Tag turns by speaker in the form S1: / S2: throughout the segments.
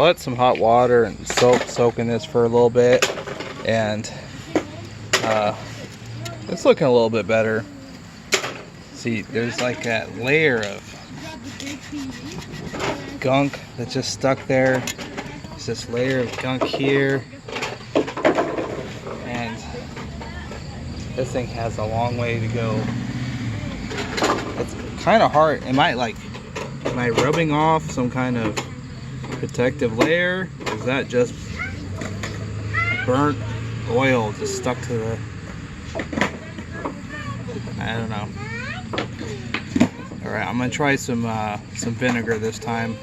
S1: I let some hot water and soap soak in this for a little bit, and it's looking a little bit better. See, there's like that layer of gunk that's just stuck there. There's this layer of gunk here, and this thing has a long way to go. It's kind of hard. Am I rubbing off some kind of protective layer? Or is that just burnt oil just stuck to the... I don't know. Alright, I'm gonna try some vinegar this time.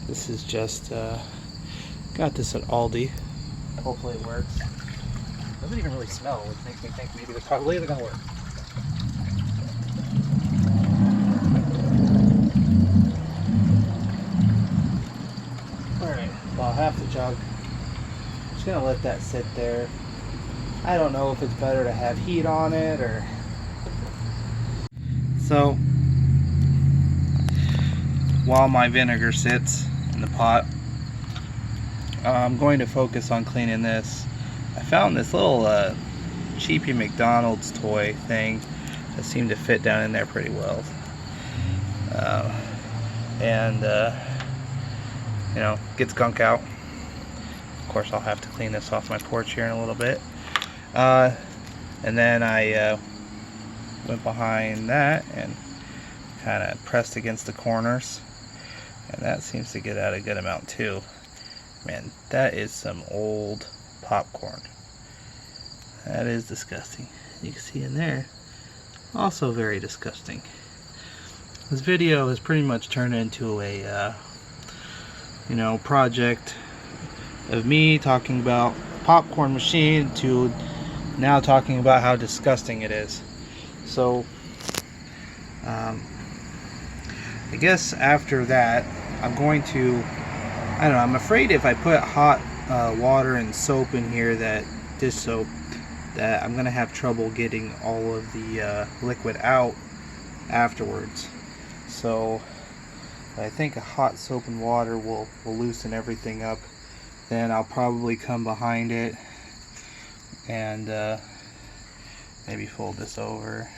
S1: This is just got this at Aldi. Hopefully it works. It doesn't even really smell, which makes me think maybe this probably isn't gonna work. Alright, about half the jug. I'm just gonna let that sit there. I don't know if it's better to have heat on it or... So, while my vinegar sits in the pot, I'm going to focus on cleaning this. I found this little cheapy McDonald's toy thing that seemed to fit down in there pretty well. You know, gets gunk out. Of course, I'll have to clean this off my porch here in a little bit. And then I went behind that and kind of pressed against the corners, and that seems to get out a good amount too. Man, that is some old popcorn. That is disgusting. You can see in there, also very disgusting. This video has pretty much turned into a you know, project of me talking about popcorn machine to now talking about how disgusting it is. So I guess after that I'm going to, I don't know, I'm afraid if I put hot water and soap in here, that dish soap, that I'm gonna have trouble getting all of the liquid out afterwards. So I think a hot soap and water will loosen everything up. Then I'll probably come behind it and maybe fold this over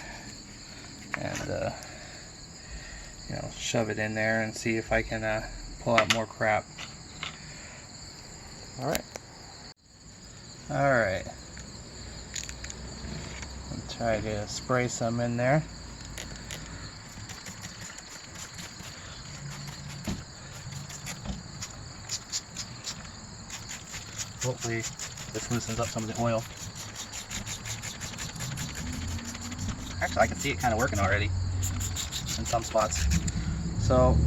S1: and you know, shove it in there and see if I can pull out more crap. Alright. I'll try to spray some in there. Hopefully this loosens up some of the oil. Actually, I can see it kind of working already in some spots. So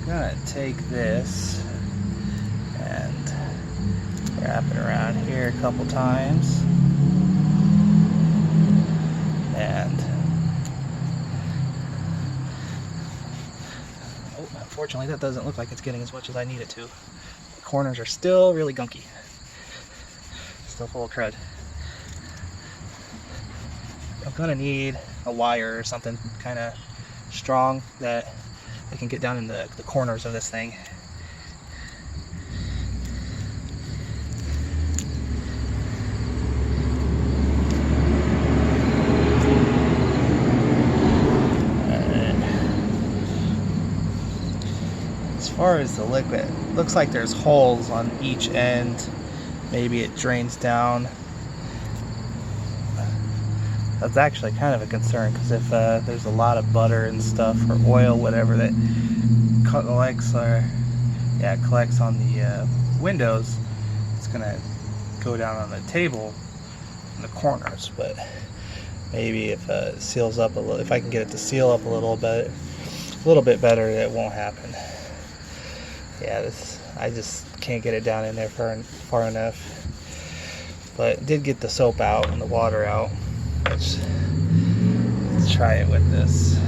S1: I'm gonna take this and wrap it around here a couple times, and unfortunately that doesn't look like it's getting as much as I need it to. The corners are still really gunky. Still full of crud. I'm gonna need a wire or something kind of strong that I can get down in the corners of this thing. As far as the liquid, looks like there's holes on each end. Maybe it drains down. That's actually kind of a concern, because if there's a lot of butter and stuff or oil, whatever, that collects on the windows, it's gonna go down on the table in the corners. But maybe if it seals up a little, if I can get it to seal up a little bit better, it won't happen. Yeah, I just can't get it down in there far enough. But did get the soap out and the water out. Let's try it with this.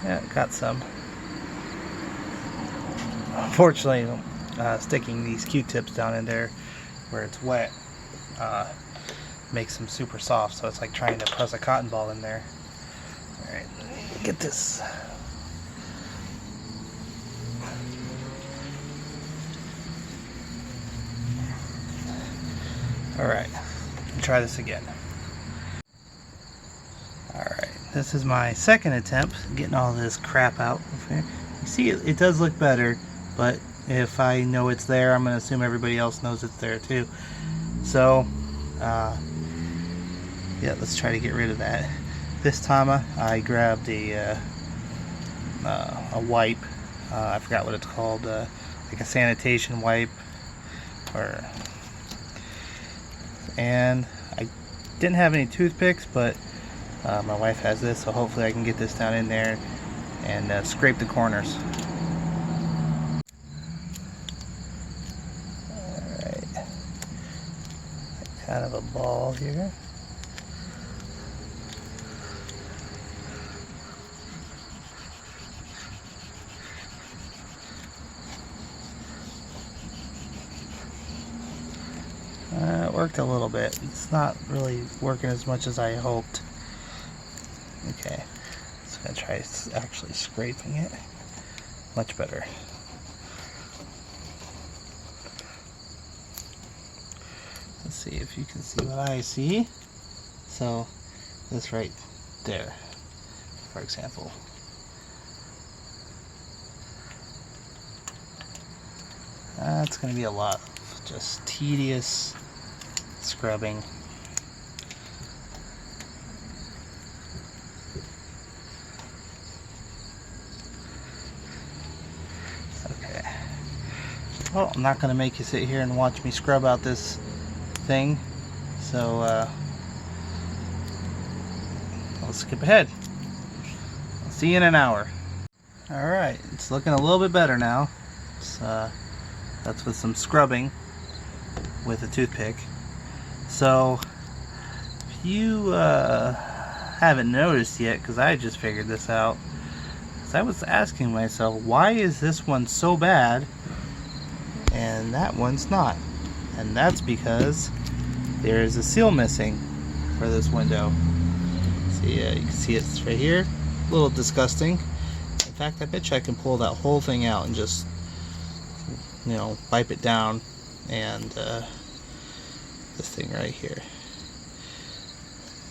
S1: Yeah, got some. Unfortunately, sticking these Q-tips down in there where it's wet makes them super soft, so it's like trying to press a cotton ball in there. Alright, get this. Alright, try this again. Alright, this is my second attempt getting all this crap out. You see, it does look better, but if I know it's there, I'm going to assume everybody else knows it's there too. So, yeah, let's try to get rid of that. This time I grabbed a wipe. I forgot what it's called, like a sanitation wipe, and I didn't have any toothpicks, but my wife has this, so hopefully I can get this down in there and scrape the corners. Alright, kind of a ball here. It worked a little bit. It's not really working as much as I hoped. Okay, so I'm going to try actually scraping it. Much better. Let's see if you can see what I see. So, this right there, for example. That's going to be a lot of just tedious scrubbing. Okay. Well, I'm not going to make you sit here and watch me scrub out this thing, so let's skip ahead. I'll see you in an hour. Alright, it's looking a little bit better now. That's with some scrubbing with a toothpick. So, if you haven't noticed yet, because I just figured this out, I was asking myself, why is this one so bad and that one's not? And that's because there is a seal missing for this window. See, you can see it's right here. A little disgusting. In fact, I bet you I can pull that whole thing out and just, you know, wipe it down. And this thing right here.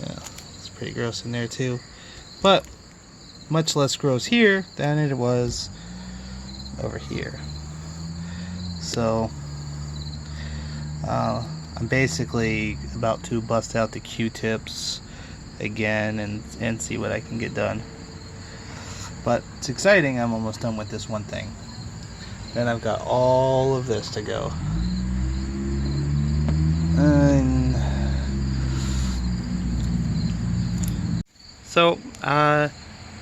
S1: Yeah, it's pretty gross in there too. But much less gross here than it was over here. So I'm basically about to bust out the Q-tips again and see what I can get done. But it's exciting. I'm almost done with this one thing. Then I've got all of this to go. And so the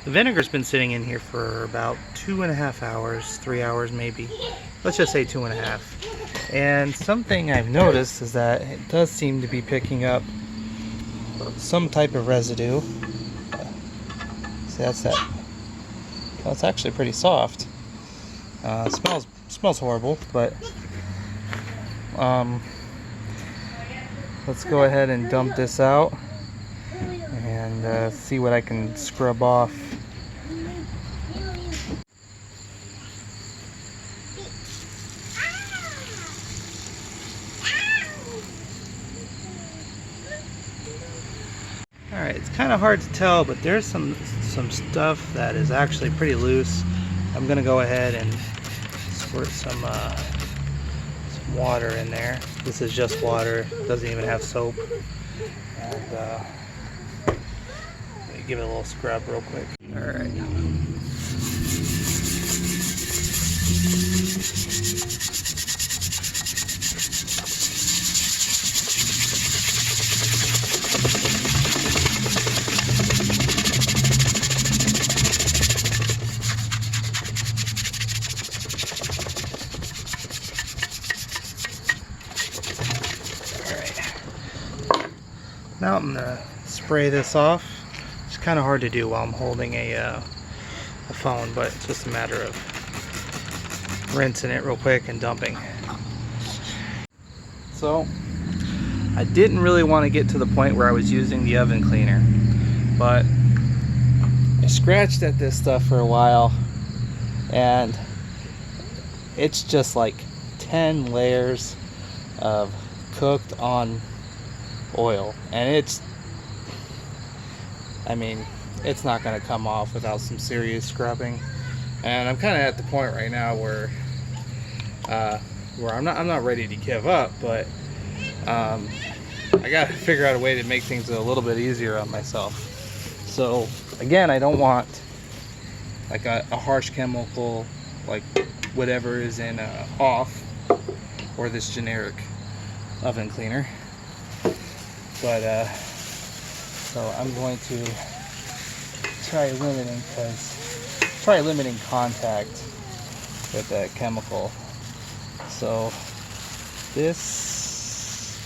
S1: vinegar's been sitting in here for about 2.5 hours, 3 hours maybe. Let's just say 2.5. And something I've noticed is that it does seem to be picking up some type of residue. See, that's that. Well, it's actually pretty soft. Smells horrible, but let's go ahead and dump this out and see what I can scrub off. Alright, it's kind of hard to tell, but there's some stuff that is actually pretty loose. I'm going to go ahead and squirt some water in there. This is just water, it doesn't even have soap. And give it a little scrub real quick. Alright. Now I'm going to spray this off. It's kind of hard to do while I'm holding a the phone, but it's just a matter of rinsing it real quick and dumping. So I didn't really want to get to the point where I was using the oven cleaner, but I scratched at this stuff for a while and it's just like 10 layers of cooked on oil, and it's not going to come off without some serious scrubbing. And I'm kind of at the point right now where I'm not ready to give up, but I got to figure out a way to make things a little bit easier on myself. So again, I don't want like a harsh chemical like whatever is in off, or this generic oven cleaner, but so I'm going to try limiting contact with that chemical. So this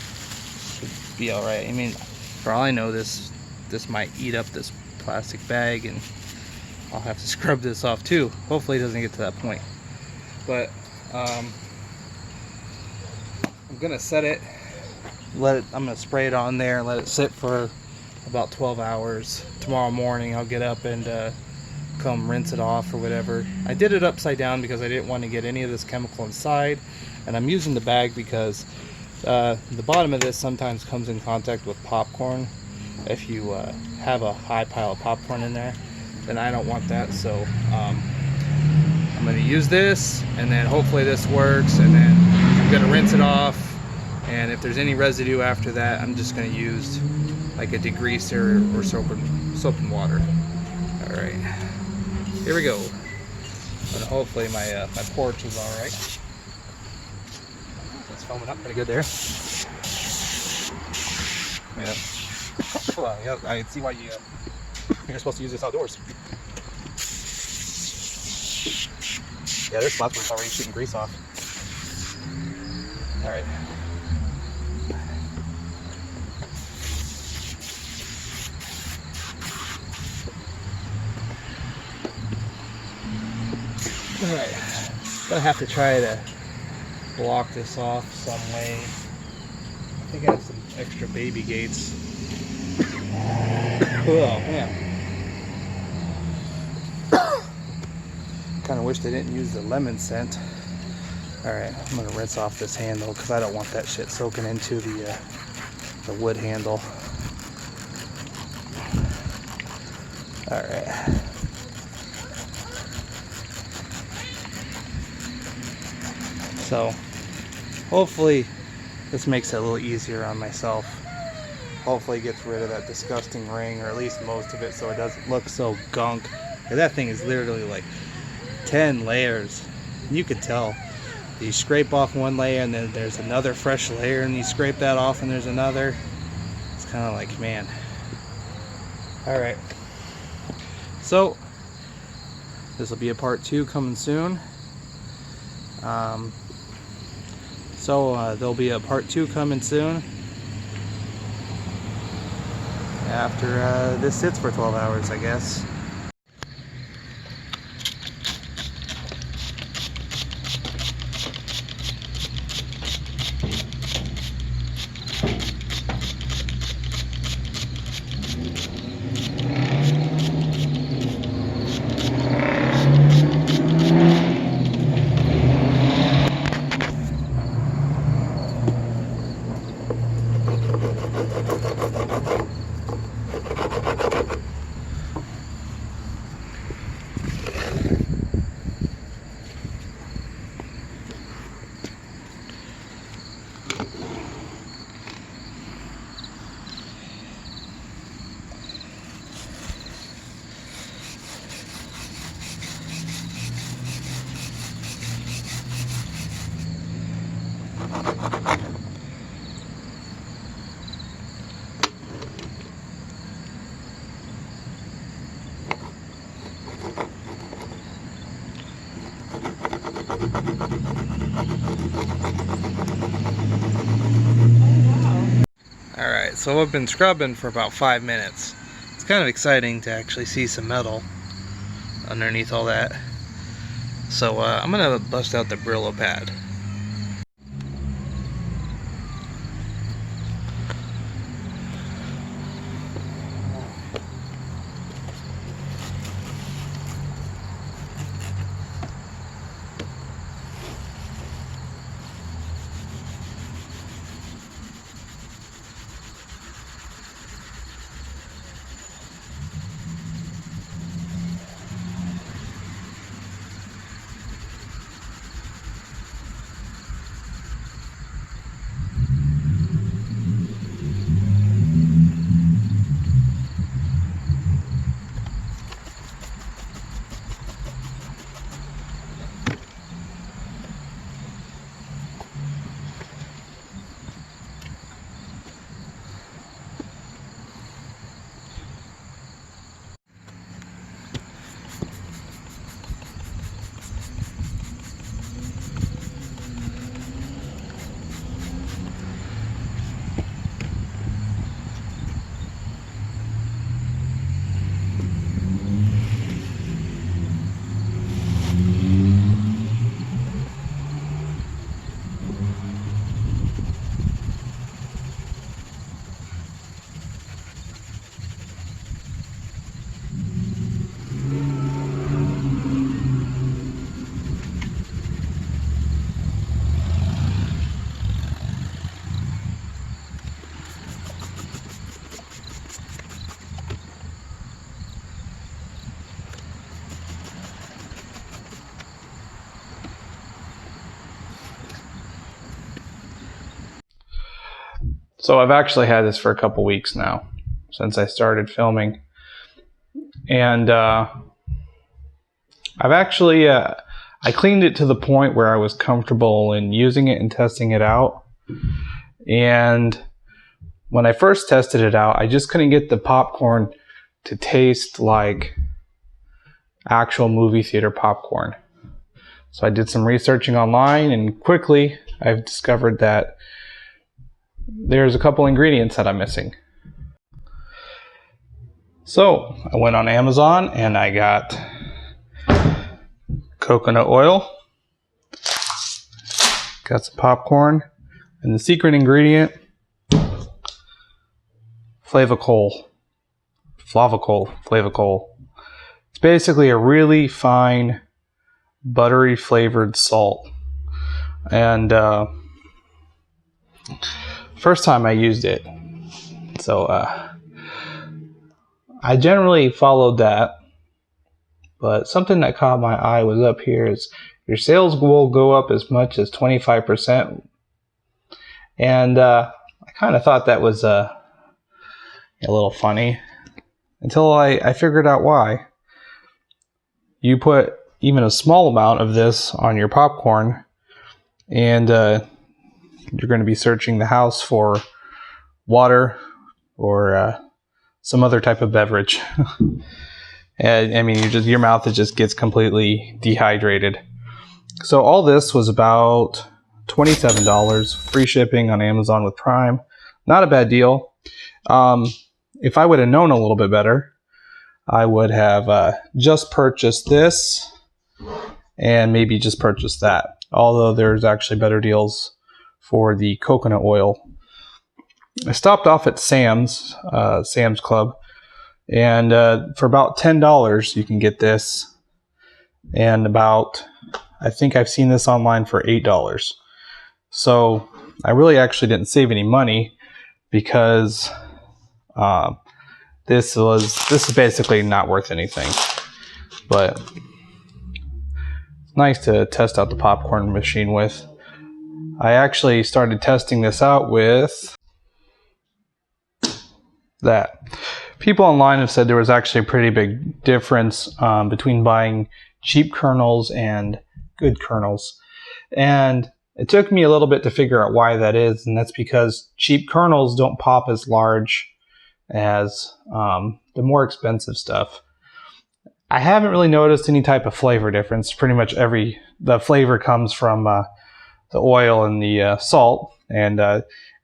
S1: should be all right. I mean, for all I know, this might eat up this plastic bag, and I'll have to scrub this off too. Hopefully it doesn't get to that point. But I'm gonna set it, I'm gonna spray it on there and let it sit for about 12 hours. Tomorrow morning I'll get up and come rinse it off or whatever. I did it upside down because I didn't want to get any of this chemical inside, and I'm using the bag because the bottom of this sometimes comes in contact with popcorn. If you have a high pile of popcorn in there, then I don't want that. So I'm going to use this, and then hopefully this works, and then I'm going to rinse it off, and if there's any residue after that, I'm just going to use like a degreaser or soap and water. Alright, here we go. And hopefully my porch is alright. It's foaming up pretty good there. Yeah. Well, yeah, I see why you're supposed to use this outdoors. Yeah, there's spots where it's already shooting grease off. Alright. Alright. Gonna have to try to block this off some way. I think I have some extra baby gates. Oh man. Kind of wish they didn't use the lemon scent. Alright, I'm going to rinse off this handle because I don't want that shit soaking into the wood handle. Alright. So, hopefully this makes it a little easier on myself. Hopefully it gets rid of that disgusting ring, or at least most of it, so it doesn't look so gunk. And that thing is literally like 10 layers. You could tell. You scrape off one layer and then there's another fresh layer, and you scrape that off and there's another. It's kind of like, man. Alright. So, this will be a part 2 coming soon. There'll be a part 2 coming soon. After this sits for 12 hours, I guess. Alright, so I've been scrubbing for about 5 minutes. It's kind of exciting to actually see some metal. underneath all that. So I'm gonna bust out the Brillo pad. So I've actually had this for a couple weeks now, since I started filming. And I've actually, I cleaned it to the point where I was comfortable in using it and testing it out. And when I first tested it out, I just couldn't get the popcorn to taste like actual movie theater popcorn. So I did some researching online, and quickly I've discovered that there's a couple ingredients that I'm missing. So I went on Amazon and I got coconut oil, got some popcorn, and the secret ingredient, flavacol. It's basically a really fine, buttery flavored salt. And first time I used it, so I generally followed that, but something that caught my eye was up here is your sales will go up as much as 25%. And I kind of thought that was a little funny until I figured out why. You put even a small amount of this on your popcorn, and you're going to be searching the house for water or some other type of beverage. And I mean, your mouth just gets completely dehydrated. So all this was about $27, free shipping on Amazon with Prime. Not a bad deal. If I would have known a little bit better, I would have just purchased this and maybe just purchased that. Although there's actually better deals for the coconut oil. I stopped off at Sam's Club, and for about $10 you can get this, and I think I've seen this online for $8. So I really actually didn't save any money, because this is basically not worth anything. But it's nice to test out the popcorn machine with. I actually started testing this out with that. People online have said there was actually a pretty big difference between buying cheap kernels and good kernels. And it took me a little bit to figure out why that is, and that's because cheap kernels don't pop as large as the more expensive stuff. I haven't really noticed any type of flavor difference. Pretty much the flavor comes from the oil and the salt. And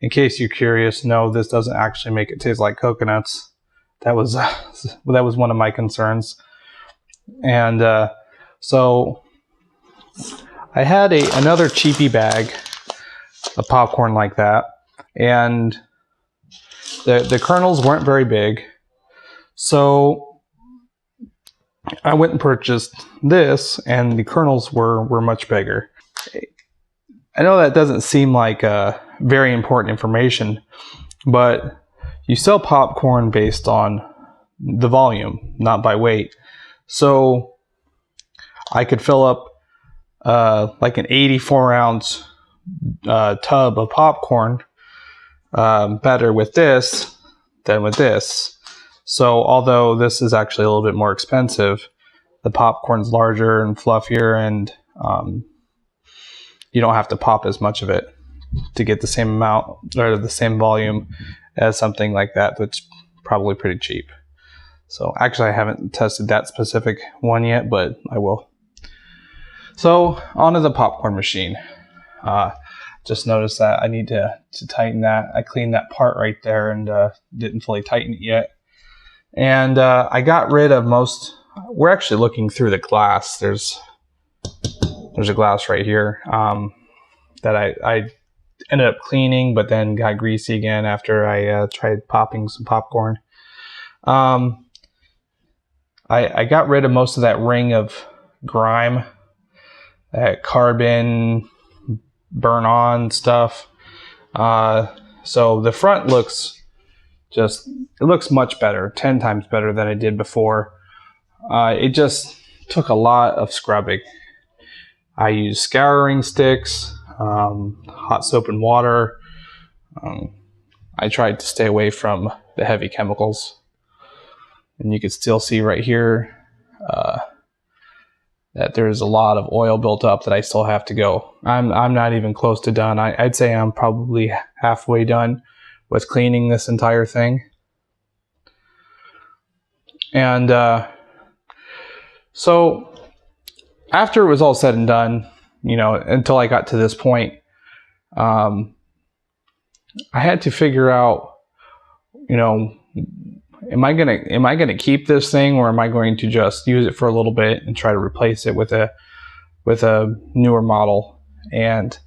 S1: in case you're curious, no, this doesn't actually make it taste like coconuts. That was one of my concerns. And so I had another cheapy bag of popcorn like that, and the kernels weren't very big, so I went and purchased this, and the kernels were much bigger. I know that doesn't seem like very important information, but you sell popcorn based on the volume, not by weight. So I could fill up like an 84-ounce tub of popcorn better with this than with this. So although this is actually a little bit more expensive, the popcorn's larger and fluffier, and you don't have to pop as much of it to get the same amount or the same volume as something like that that's probably pretty cheap. So actually I haven't tested that specific one yet, but I will. So onto the popcorn machine. Just noticed that I need to tighten that. I cleaned that part right there and didn't fully tighten it yet. And I got rid of most. We're actually looking through the glass. There's a glass right here that I ended up cleaning, but then got greasy again after I tried popping some popcorn. I got rid of most of that ring of grime, that carbon burn on stuff. So the front looks much better, 10 times better than I did before. It just took a lot of scrubbing. I used scouring sticks, hot soap and water. I tried to stay away from the heavy chemicals. And you can still see right here that there's a lot of oil built up that I still have to go. I'm not even close to done. I'd say I'm probably halfway done with cleaning this entire thing. And so after it was all said and done, you know, until I got to this point, I had to figure out, you know, am I gonna keep this thing, or am I going to just use it for a little bit and try to replace it with a newer model? And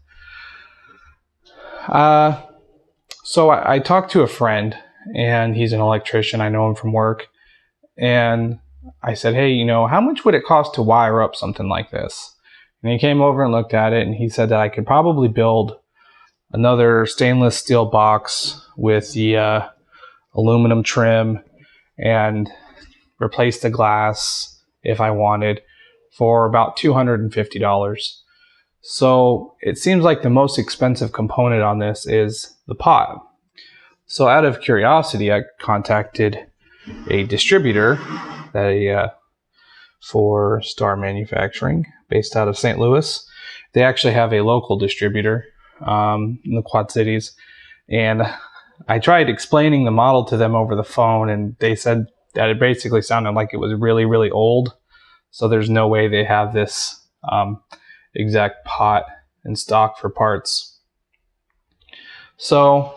S1: so I talked to a friend, and he's an electrician. I know him from work, and I said, hey, you know, how much would it cost to wire up something like this? And he came over and looked at it, and he said that I could probably build another stainless steel box with the aluminum trim and replace the glass if I wanted for about $250. So it seems like the most expensive component on this is the pot. So out of curiosity, I contacted a distributor for Star Manufacturing based out of St. Louis. They actually have a local distributor in the Quad Cities, and I tried explaining the model to them over the phone, and they said that it basically sounded like it was really, really old. So there's no way they have this exact pot in stock for parts. So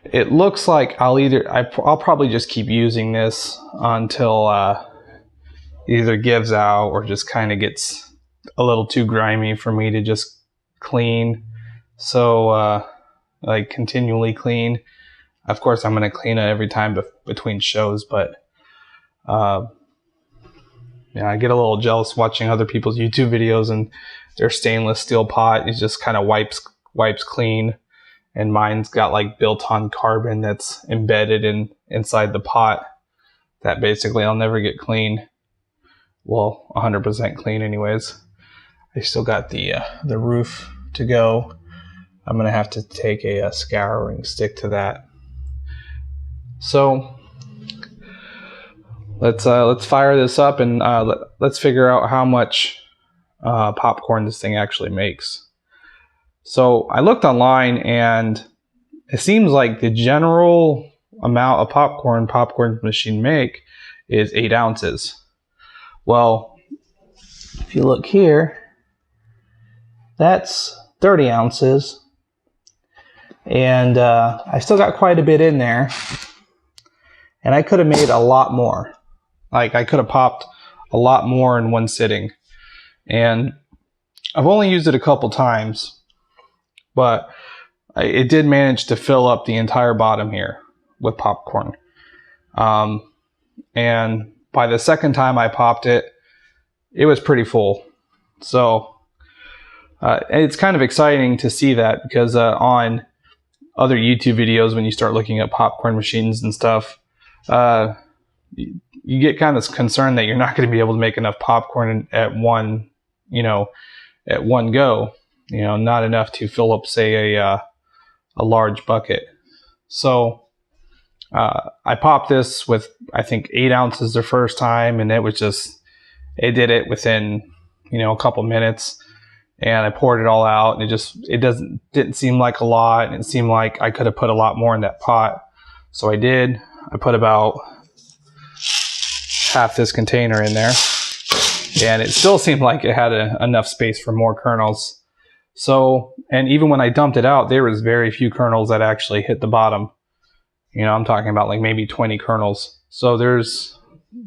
S1: it looks like I'll probably just keep using this until either gives out or just kind of gets a little too grimy for me to just clean. So like continually clean. Of course, I'm going to clean it every time between shows, but yeah, I get a little jealous watching other people's YouTube videos, and their stainless steel pot is just kind of wipes clean, and mine's got like built-on carbon that's embedded inside the pot that basically I'll never get clean. Well, 100% clean anyways. I still got the roof to go. I'm gonna have to take a scouring stick to that. So let's fire this up, and let's figure out how much popcorn this thing actually makes. So I looked online, and it seems like the general amount of popcorn machine make is 8 ounces. Well, if you look here, that's 30 ounces. And I still got quite a bit in there. And I could have made a lot more. Like I could have popped a lot more in one sitting. And I've only used it a couple times, but it did manage to fill up the entire bottom here with popcorn. And by the second time I popped it, it was pretty full. So it's kind of exciting to see that, because on other YouTube videos, when you start looking at popcorn machines and stuff, you get kind of concerned that you're not going to be able to make enough popcorn at one go, not enough to fill up, say, a large bucket. So I popped this with, I think, 8 ounces the first time, and it did it within, a couple minutes. And I poured it all out, and it didn't seem like a lot, and it seemed like I could have put a lot more in that pot. So I did. I put about half this container in there, and it still seemed like it had enough space for more kernels. So, and even when I dumped it out, there was very few kernels that actually hit the bottom. I'm talking about like maybe 20 kernels. So there's,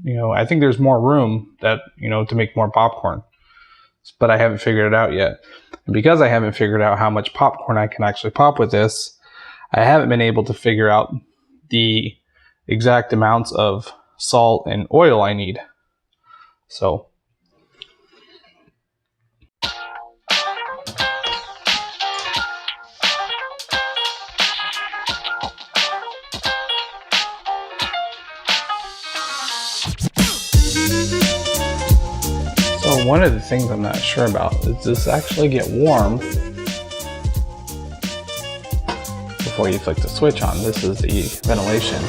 S1: I think there's more room to make more popcorn, but I haven't figured it out yet. And because I haven't figured out how much popcorn I can actually pop with this, I haven't been able to figure out the exact amounts of salt and oil I need. So one of the things I'm not sure about is, does this actually get warm before you flick the switch on? This is the ventilation.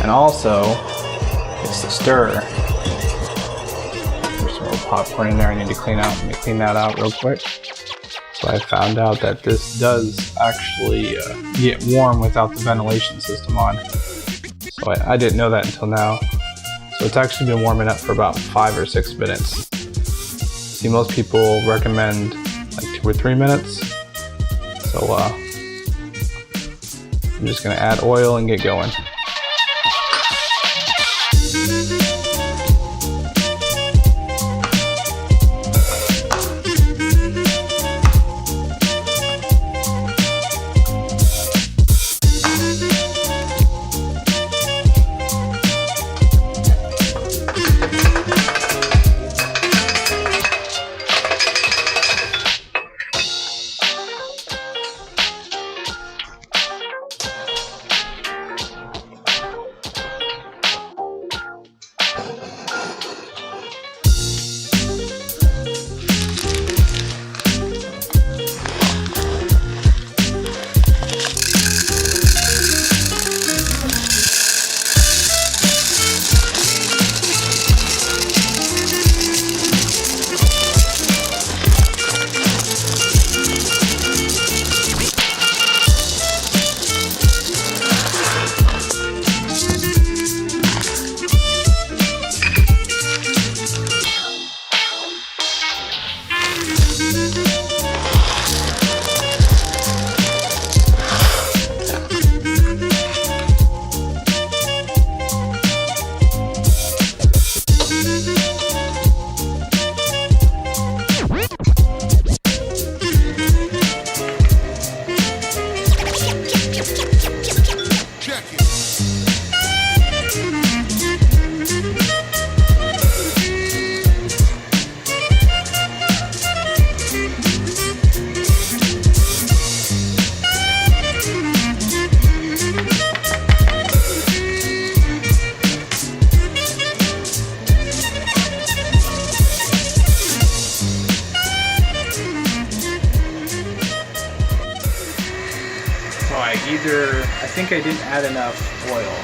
S1: And also, it's the stirrer. There's some little popcorn in there I need to clean out. Let me clean that out real quick. So I found out that this does actually get warm without the ventilation system on. So I didn't know that until now. So it's actually been warming up for about 5 or 6 minutes. See, most people recommend like 2 or 3 minutes. So I'm just gonna add oil and get going. I think I didn't add enough oil.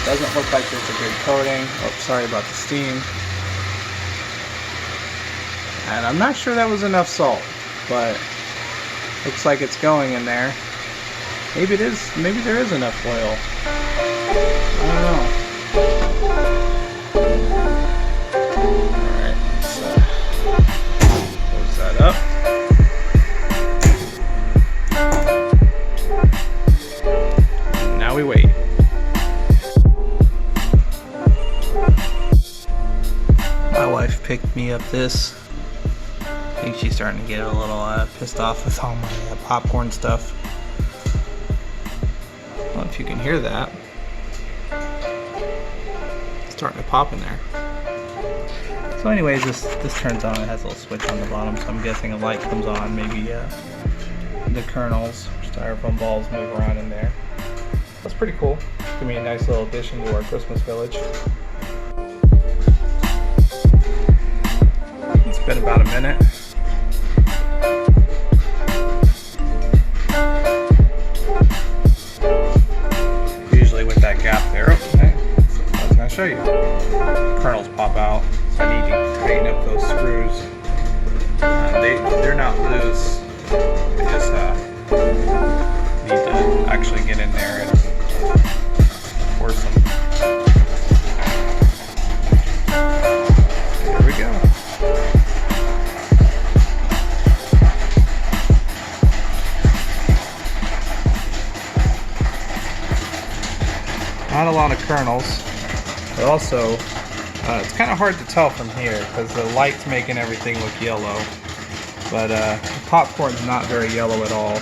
S1: Doesn't look like there's a good coating. Oh, sorry about the steam. And I'm not sure that was enough salt, but looks like it's going in there. Maybe it is. Maybe there is enough oil. I don't know. Alright, let's close that up. We wait. My wife picked me up this. I think she's starting to get a little pissed off with all my popcorn stuff. I don't know if you can hear that. It's starting to pop in there. So anyways, this turns on. It has a little switch on the bottom, so I'm guessing a light comes on. Maybe the kernels, styrofoam balls, move around in there. That's pretty cool. It's gonna be a nice little addition to our Christmas village. It's been about a minute. Usually with that gap there, okay, so I was gonna show you. Kernels pop out, so I need to tighten up those screws. They're not loose. They just need to actually get in there and force them. There we go. Not a lot of kernels, but also it's kind of hard to tell from here because the light's making everything look yellow, but the popcorn's not very yellow at all.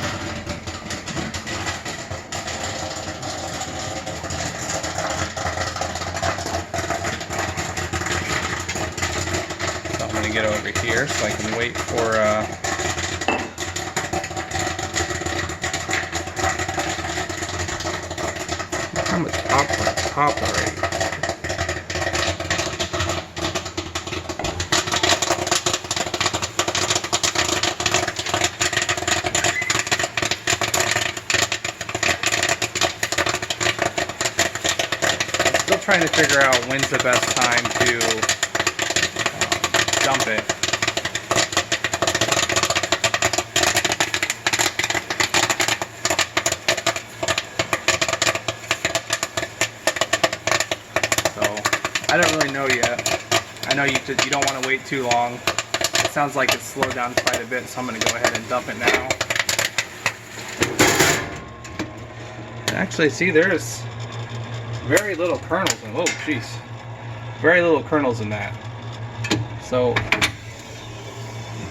S1: So I'm going to get over here so I can wait for how much popcorn popped already. Still trying to figure out when's the best time to dump it. I don't really know yet. I know you don't want to wait too long. It sounds like it's slowed down quite a bit, so I'm going to go ahead and dump it now. And actually, see, there's very little kernels in. Oh, jeez, very little kernels in that. So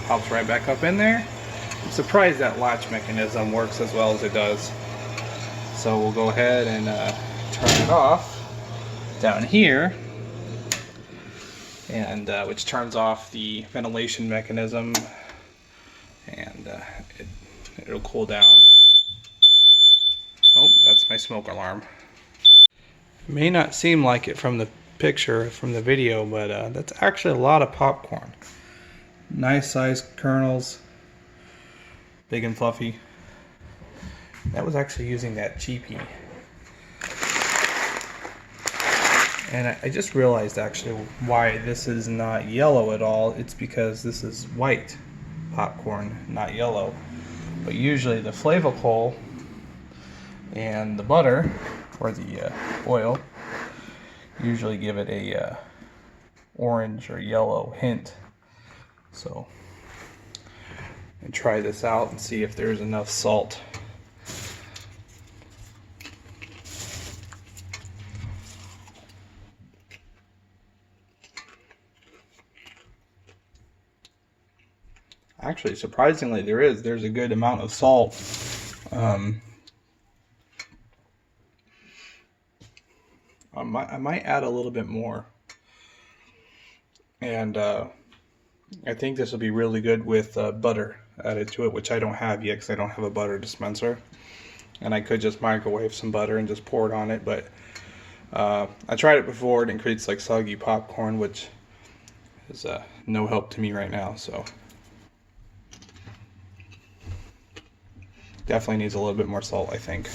S1: pops right back up in there. I'm surprised that latch mechanism works as well as it does. So we'll go ahead and turn it off down here. And which turns off the ventilation mechanism, and it'll cool down. Oh, that's my smoke alarm. It may not seem like it from the picture, from the video, but that's actually a lot of popcorn. Nice sized kernels, big and fluffy. That was actually using that cheapie. And I just realized actually why this is not yellow at all. It's because this is white popcorn, not yellow. But usually the Flavacol and the butter, or the oil, usually give it a orange or yellow hint. So I try this out and see if there's enough salt. Actually, surprisingly, there's a good amount of salt. I might add a little bit more. And I think this will be really good with butter added to it, which I don't have yet because I don't have a butter dispenser. And I could just microwave some butter and just pour it on it, but I tried it before and it creates like soggy popcorn, which is no help to me right now. So definitely needs a little bit more salt, I think.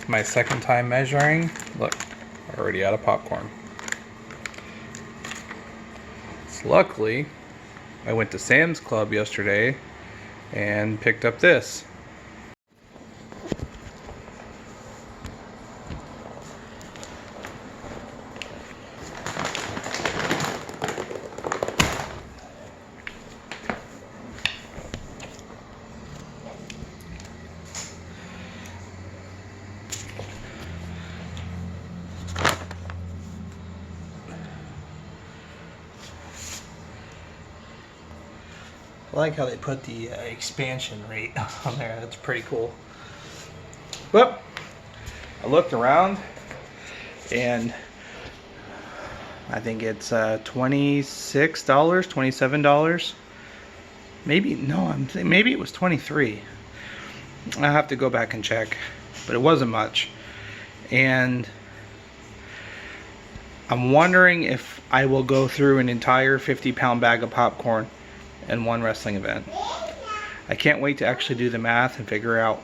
S1: my second time measuring. Look, already out of popcorn. So luckily, I went to Sam's Club yesterday and picked up this. I like how they put the expansion rate on there. That's pretty cool. Well, I looked around and I think it's $26, $27. Maybe, no, maybe it was 23. I'll have to go back and check, but it wasn't much. And I'm wondering if I will go through an entire 50-pound bag of popcorn in one wrestling event. I can't wait to actually do the math and figure out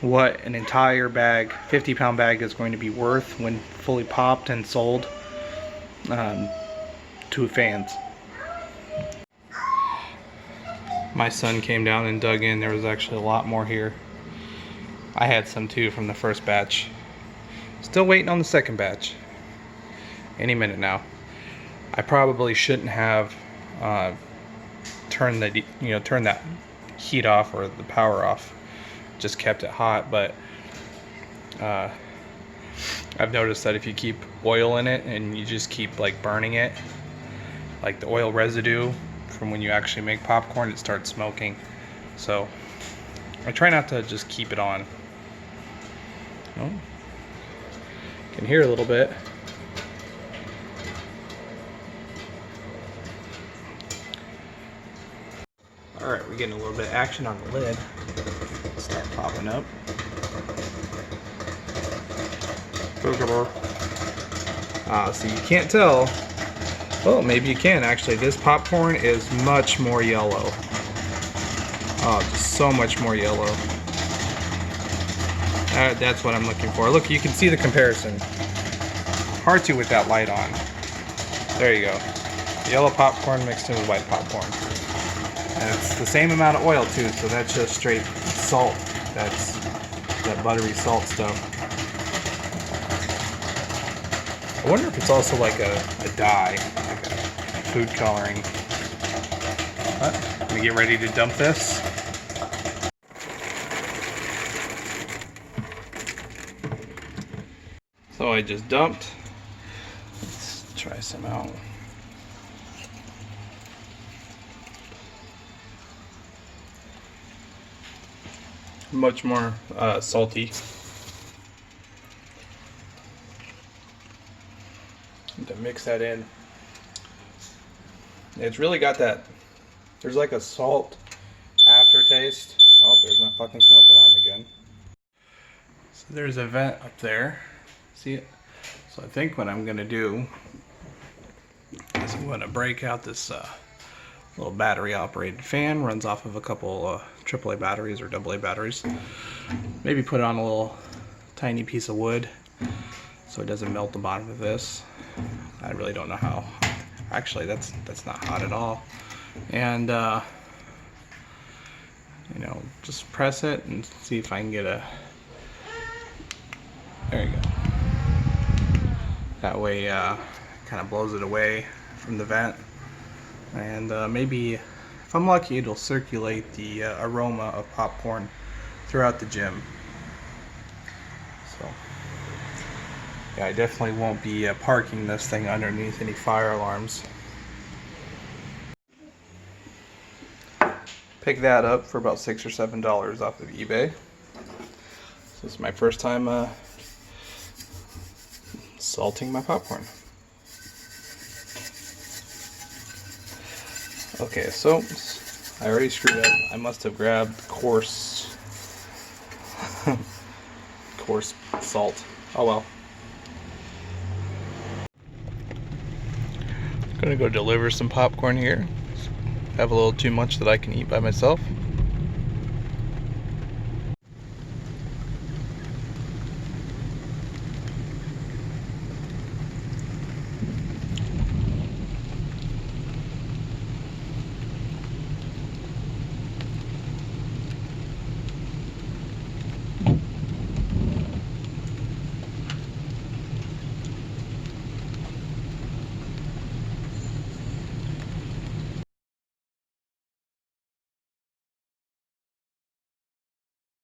S1: what an entire bag, 50-pound bag, is going to be worth when fully popped and sold to fans. My son came down and dug in. There was actually a lot more here. I had some too from the first batch. Still waiting on the second batch. Any minute now. I probably shouldn't have turn that heat off or the power off. Just kept it hot, but I've noticed that if you keep oil in it and you just keep like burning it, like the oil residue from when you actually make popcorn, it starts smoking. So I try not to just keep it on. Oh, you can hear a little bit. Alright, we're getting a little bit of action on the lid. Start popping up. So you can't tell. Well, maybe you can actually. This popcorn is much more yellow. Oh, just so much more yellow. That's what I'm looking for. Look, you can see the comparison. Hard to with that light on. There you go. Yellow popcorn mixed in with white popcorn. And it's the same amount of oil too, so that's just straight salt. That's that buttery salt stuff. I wonder if it's also like a dye, like a food coloring. But let me get ready to dump this. So I just dumped. Let's try some out. Much more salty. To mix that in, it's really got that. There's like a salt aftertaste. Oh, there's my fucking smoke alarm again. So there's a vent up there. See it? So I think what I'm gonna do is I'm gonna break out this little battery operated fan. Runs off of a couple AAA batteries or AA batteries. Maybe put it on a little tiny piece of wood so it doesn't melt the bottom of this. I really don't know how. Actually, that's not hot at all. And you know, just press it and see if I can get a. There you go. That way, kind of blows it away from the vent, and maybe, if I'm lucky, it'll circulate the aroma of popcorn throughout the gym. So, yeah, I definitely won't be parking this thing underneath any fire alarms. Picked that up for about $6 or $7 off of eBay. So this is my first time salting my popcorn. Okay, so I already screwed up. I must have grabbed coarse salt. Oh well. I'm gonna go deliver some popcorn here. I have a little too much that I can eat by myself.